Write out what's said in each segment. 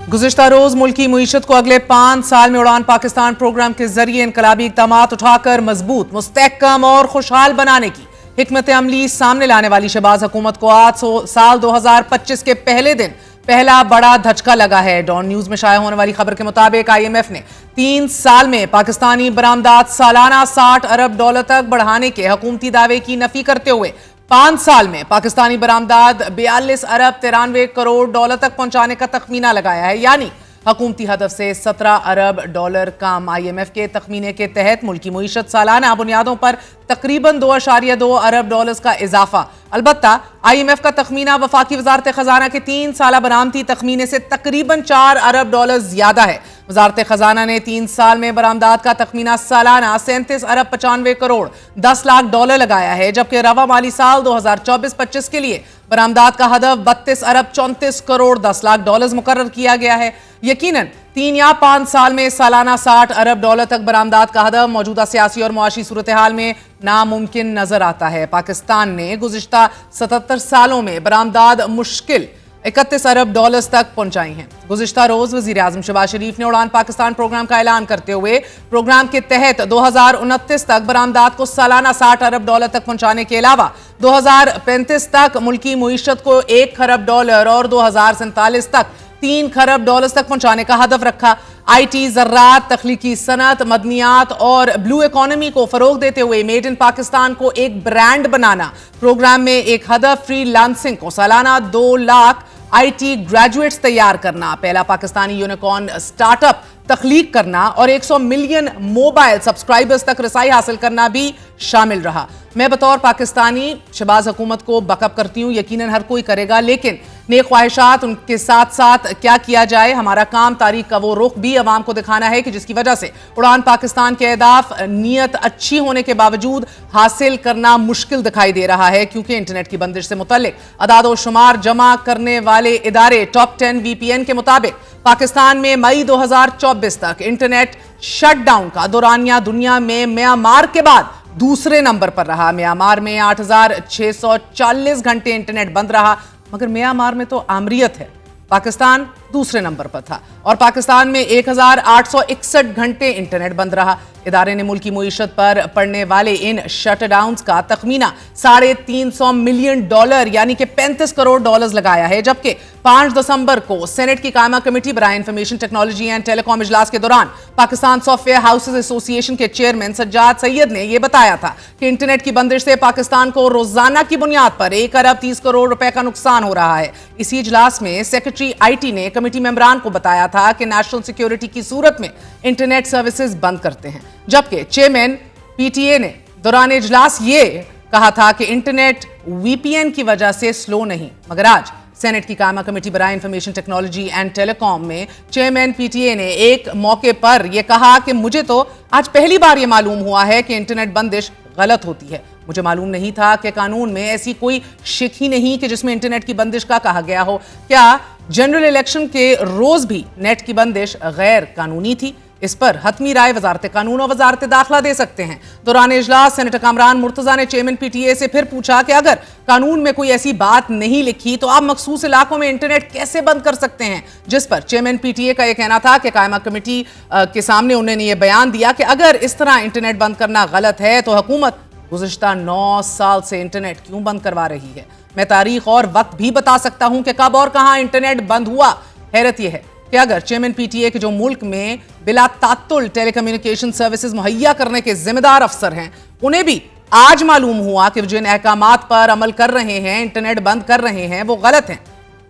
गुज़िश्ता रोज मुल्की मईशत को अगले 5 साल में उड़ान पाकिस्तान प्रोग्राम के जरिए इनकलाबी इक़दाम उठाकर मजबूत, मुस्तहकम और खुशहाल बनाने की हिकमत अमली सामने लाने वाली शहबाज हुकूमत को आज साल 2025 के पहले दिन पहला बड़ा धचका लगा है। डॉन न्यूज में शाया होने वाली खबर के मुताबिक IMF ने 3 साल में पाकिस्तानी बरामदात सालाना 60 अरब डॉलर तक बढ़ाने के हुकूमती दावे की नफी करते हुए 5 साल में पाकिस्तानी बरामदात 42 अरब 93 करोड़ डॉलर तक पहुंचाने का तखमीना लगाया है, यानी हुकूमती हदफ से 17 अरब डॉलर कम। IMF के तखमीने के तहत मुल्की मईशत सालाना बुनियादों पर तकरीबन 2.2 अरब डॉलर्स का इजाफा। अलबत्ता IMF का तखमीना वफाकी वजारत खजाना के 3 साला बरामदी तखमीने से तकरीबन 4 अरब डॉलर ज्यादा है। वजारत खजाना ने 3 साल में बरामदात का तखमीना सालाना 37 अरब 95 करोड़ 10 लाख डॉलर लगाया है, जबकि रवा माली साल 2024-25 के लिए बरामदात का हदफ 32 अरब 34 करोड़ 10 लाख डॉलर मुकर्रर किया गया है। यकीनन 3 या 5 साल में सालाना 60 अरब डॉलर तक बरामदात का हदफ मौजूदा सियासी और मुआशी सूरत हाल में नामुमकिन नजर आता है। पाकिस्तान ने गुज़िश्ता 77 सालों में बरामदात मुश्किल 31 अरब डॉलर्स तक पहुंचाई हैं। गुज़िश्ता रोज वज़ीर आज़म शहबाज शरीफ ने उड़ान पाकिस्तान प्रोग्राम का ऐलान करते हुए प्रोग्राम के तहत 2029 तक बरामदात को सालाना 60 अरब डॉलर तक पहुंचाने के अलावा 2035 तक मुल्की मईशत को 1 खरब डॉलर और 2047 तक 3 खरब डॉलर तक पहुंचाने का हदफ रखा। IT, ज़र्रात, तख्लीकी सनत, मदनियात और ब्लू इकोनॉमी को फरोग देते हुए मेड इन पाकिस्तान को एक ब्रांड बनाना। प्रोग्राम में एक हदफ फ्री लांसिंग को सालाना 2 लाख IT ग्रेजुएट्स तैयार करना, पहला पाकिस्तानी यूनिकॉर्न स्टार्टअप तख्लीक करना और 100 मिलियन मोबाइल सब्सक्राइबर्स तक रसाई हासिल करना भी शामिल रहा। मैं बतौर पाकिस्तानी शहबाज हुकूमत को बकअप करती हूँ, यकीनन हर कोई करेगा, लेकिन नेक ख्वाहिशात उनके साथ साथ क्या किया जाए। हमारा काम तारीख का वो रुख भी अवाम को दिखाना है कि जिसकी वजह से उड़ान पाकिस्तान के अहदाफ नीयत अच्छी होने के बावजूद हासिल करना मुश्किल दिखाई दे रहा है, क्योंकि इंटरनेट की बंदिश से मुतल्लिक अदाद व शुमार जमा करने वाले इदारे टॉप 10 VPN के मुताबिक पाकिस्तान में मई 2024 तक इंटरनेट शटडाउन का दौरानिया दुनिया में म्यांमार के बाद दूसरे नंबर पर रहा। म्यांमार में 8640 घंटे इंटरनेट बंद रहा, मगर म्यांमार में तो आमरीत है। पाकिस्तान दूसरे नंबर पर था और पाकिस्तान में 1861 घंटे इंटरनेट बंद रहा। इदारे ने मुल्की मईशत पर पड़ने वाले इन शटडाउन्स का तखमीना 350 मिलियन डॉलर यानी कि 35 करोड़ डॉलर लगाया है, जबकि 5 दिसंबर को सेनेट की कायमा कमेटी बराए इंफॉर्मेशन टेक्नोलॉजी एंड टेलीकॉम इजलास के दौरान पाकिस्तान सॉफ्टवेयर हाउसेज एसोसिएशन के चेयरमैन सज्जाद सैयद ने यह बताया था कि इंटरनेट की बंदिश से पाकिस्तान को रोजाना की बुनियाद पर 1 अरब 30 करोड़ रुपए का नुकसान हो रहा है। इसी इजलास में सेक्रेटरी IT ने कमेटी मेंबरान को बताया था कि नेशनल सिक्योरिटी की सूरत में इंटरनेट सर्विसेज बंद करते हैं, जबकि चेयरमैन PTA ने दौरान इजलास ये कहा था कि इंटरनेट VPN की वजह से स्लो नहीं। मगर आज सेनेट की कायमा कमेटी बराए इंफॉर्मेशन टेक्नोलॉजी एंड टेलीकॉम में चेयरमैन PTA ने एक मौके पर यह कहा कि मुझे तो आज पहली बार यह मालूम हुआ है कि इंटरनेट बंदिश गलत होती है। मुझे मालूम नहीं था कि कानून में ऐसी कोई शिक ही नहीं कि जिसमें इंटरनेट की बंदिश का कहा गया हो। क्या जनरल इलेक्शन के रोज भी नेट की बंदिश गैर कानूनी थी? इस पर हतमी राय वजारत कानून और वजारत दाखिला दे सकते हैं। दौरान इजलास सेनेटर कामरान मुर्तजा ने चेयरमैन PTA से फिर पूछा कि अगर कानून में कोई ऐसी बात नहीं लिखी तो आप मखसूस इलाकों में इंटरनेट कैसे बंद कर सकते हैं, जिस पर चेयरमैन PTA का यह कहना था कि कायमा कमेटी के सामने उन्होंने ये बयान दिया कि अगर इस तरह इंटरनेट बंद करना गलत है तो हुकूमत गुज़िश्ता 9 साल से इंटरनेट क्यों बंद करवा रही है। मैं तारीख और वक्त भी बता सकता हूं कि कब और कहां इंटरनेट बंद हुआ। हैरत यह है कि अगर चेयरमैन PTA के जो मुल्क में बिला तात्तुल टेलीकम्युनिकेशन सर्विसेज मुहैया करने के जिम्मेदार अफसर हैं, उन्हें भी आज मालूम हुआ कि जिन अहकामात पर अमल कर रहे हैं, इंटरनेट बंद कर रहे हैं, वो गलत हैं।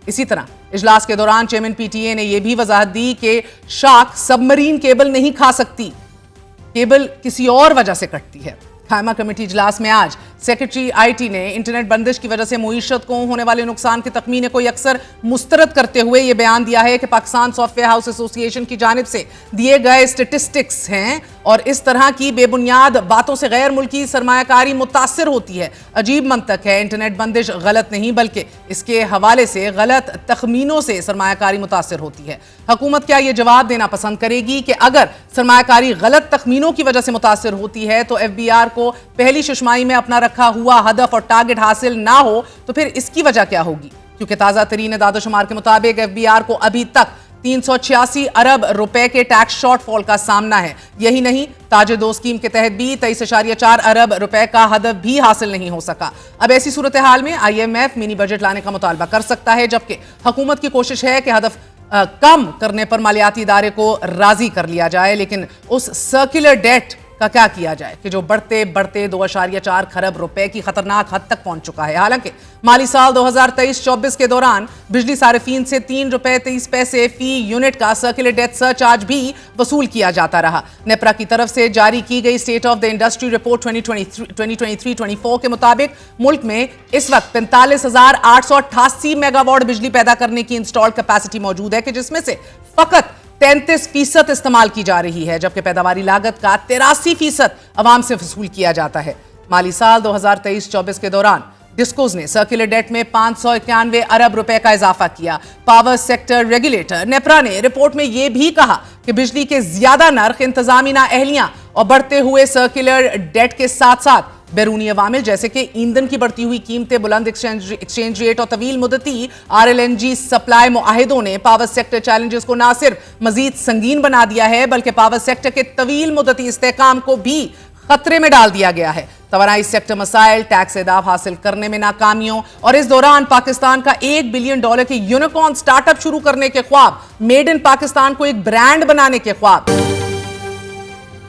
इसी तरह इजलास के दौरान चेयरमैन PTA ने यह भी वजाहत दी कि शार्क सबमरीन केबल नहीं खा सकती, केबल किसी और वजह से कटती है। कायमा कमेटी इजलास में आज सेक्रेटरी IT ने इंटरनेट बंदिश की वजह से मईशत को होने वाले नुकसान के तखमीने को अक्सर मुस्तरद करते हुए यह बयान दिया है कि पाकिस्तान सॉफ्टवेयर हाउस एसोसिएशन की जानिब से दिए गए स्टेटिस्टिक्स हैं और इस तरह की बेबुनियाद बातों से गैर मुल्की सरमायाकारी मुतासिर होती है। अजीब मंतक है, इंटरनेट बंदिश गलत नहीं बल्कि इसके हवाले से गलत तखमीनों से सरमायाकारी मुतासिर होती है। हुकूमत क्या यह जवाब देना पसंद करेगी कि अगर सरमायाकारी गलत तखमीनों की वजह से मुतासिर होती है तो FBR को पहली शुशमाई में अपना रखा हुआ हदफ और टारगेट हासिल ना हो तो फिर इसकी वजह क्या होगी? क्योंकि ताजा तरीन दादोशुमार के मुताबिक FBR को अभी तक 386 अरब रुपए के टैक्स शॉर्टफॉल का सामना है। यही नहीं, ताजे दो स्कीम के तहत भी 23.4 अरब रुपए का हदफ भी हासिल नहीं हो सका। अब ऐसी सूरत हाल में IMF मिनी बजट लाने का मुतालबा कर सकता है, जबकि हुकूमत की कोशिश है कि हदफ कम करने पर मालियाती इदारे को राजी कर लिया जाए। लेकिन उस सर्कुलर डेट का क्या किया जाए कि जो बढ़ते बढ़ते 2.4 खरब रुपए की खतरनाक हद तक पहुंच चुका है। हालांकि माली साल 2023-24 के दौरान बिजली सारिफीन से 3 रुपए 30 पैसे फी यूनिट का सर्कुलर डेथ सरचार्ज भी वसूल किया जाता रहा। नेपरा की तरफ से जारी की गई state of the industry report 2023-24 के मुताबिक मुल्क में इस वक्त 45,888 मेगावाट बिजली पैदा करने की इंस्टॉल्ड कैपेसिटी मौजूद है, कि जिसमें से फकत 33% इस्तेमाल की जा रही है, जबकि पैदावारी लागत का 83% अवाम से वसूल किया जाता है। माली साल 2023-24 के दौरान डिस्कोज ने सर्कुलर डेट में 591 अरब रुपए का इजाफा किया। पावर सेक्टर रेगुलेटर नेपरा ने रिपोर्ट में यह भी कहा कि बिजली के ज्यादा नर्ख, इंतजामी नाअहलियां और बढ़ते हुए सर्कुलर डेट के साथ साथ बैरूनी अवामिल जैसे कि ईंधन की बढ़ती हुई कीमतें, बुलंद एक्सचेंज रेट और तवील मुद्दती RLNG सप्लाई मुआहिदों ने पावर सेक्टर चैलेंजेस को ना सिर्फ मजीद संगीन बना दिया है, बल्कि पावर सेक्टर के तवील मुद्दती इस्तेहकाम को भी खतरे में डाल दिया गया है। तवानाई सेक्टर मसाइल, टैक्स एदाब हासिल करने में नाकामियों और इस दौरान पाकिस्तान का $1 बिलियन के यूनिकॉर्न स्टार्टअप शुरू करने के ख्वाब, मेड इन पाकिस्तान को एक ब्रांड बनाने के ख्वाब,